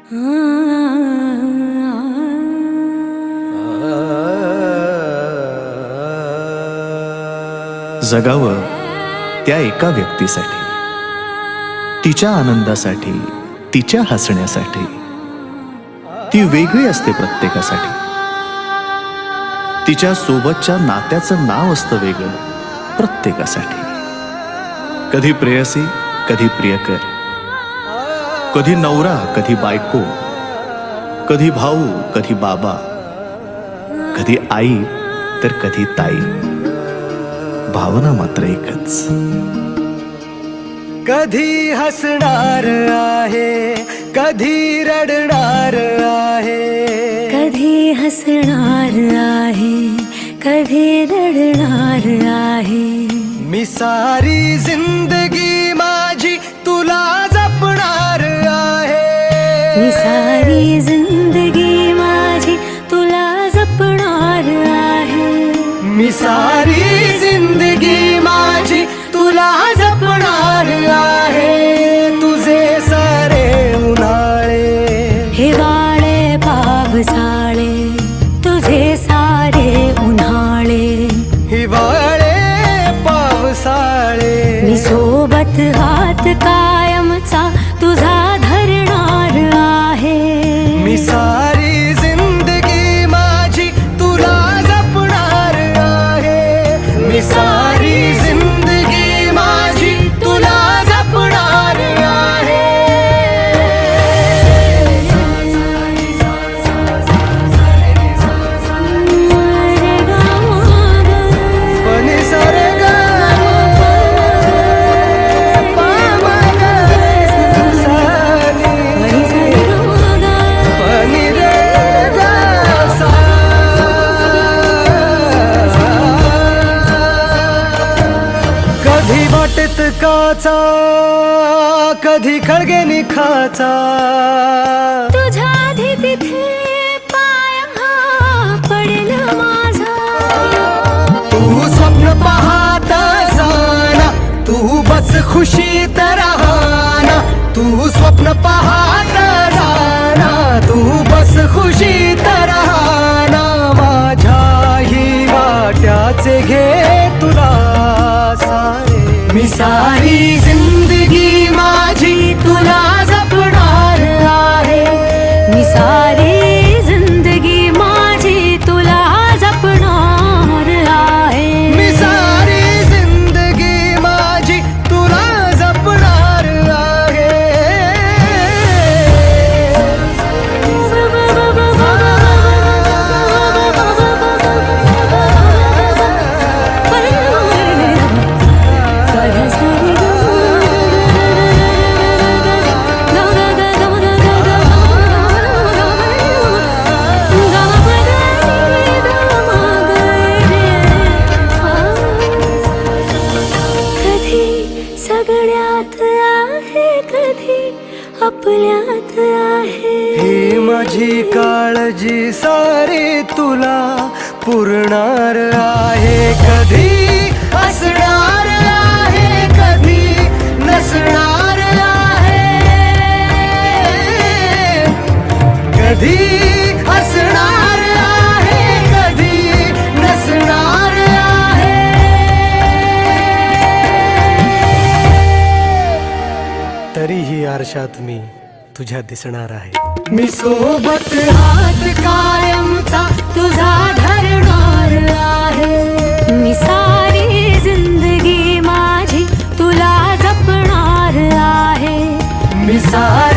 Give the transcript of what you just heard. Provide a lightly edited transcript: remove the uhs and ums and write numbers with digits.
जगावं त्या एका व्यक्तीसाठी, तिच्या आनंदासाठी, तिच्या हसण्यासाठी. ती वेगळी असते प्रत्येकासाठी. तिच्या सोबतच्या नात्याचं नाव असतं वेगळं प्रत्येकासाठी. कधी प्रेयसी, कधी प्रियकर, कधी नवरा, कधी बायको, कधी भाऊ, कधी बाबा, कधी आई तर कधी ताई. भावना मात्र एकच. कधी हसणार आहे, कधी रडणार आहे, कधी हसणार आहे, कधी रडणार आहे. मी सारी जिंदगी माझी तुला जपणार आहे. मी सारी जिंदगी माझी तुला जपणार आहे. मी सारी जिंदगी माझी तुला जपणार आहे. तुझे सारे उन्हाळे, हिवाळे, पावसाळे, तुझे सारे उन्हाळे, हिवाळे, पावसाळे. मी सोबत हात कायमचा तुझा धरणार आहे. मी सारी जिंदगी माझी तुला जपणार आहे. मी सारी जिंदगी माझी तुला जपणार आहे. पनी सारे गा कधी वाटेत काचा, कधी खळगे निखाचा. तुझ्या आधी तिथे पाय हा पडेल माझा. तू स्वप्न पाहत जाना, तू बस खुशीत राहना. तू स्वप्न पाहत जाना, तू बस खुशीत राहना. माझ्याही वाट्याचे घे तुला सारे. मी सारी जिंदगी माझी तुला जपणार आहे. मी सारी जिंदगी माझी तुला जपणार आहे. मी सारी जिंदगी माझी तुला जपणार आहे. सगळ्यात आहे, कधी आपल्यात आहे. ही माझी काळजी सारी तुला पुरणार आहे. कधी असणार आहे, कधी नसणार आहे. कधी असणार आहे, कधी नसणार आहे. तरीही आरशात मी तुझ्या दिसणार आहे. मी सोबत हात कायमचा तुझा धरणार आहे. मी सारी जिंदगी माझी तुला जपणार आहे. मी सारी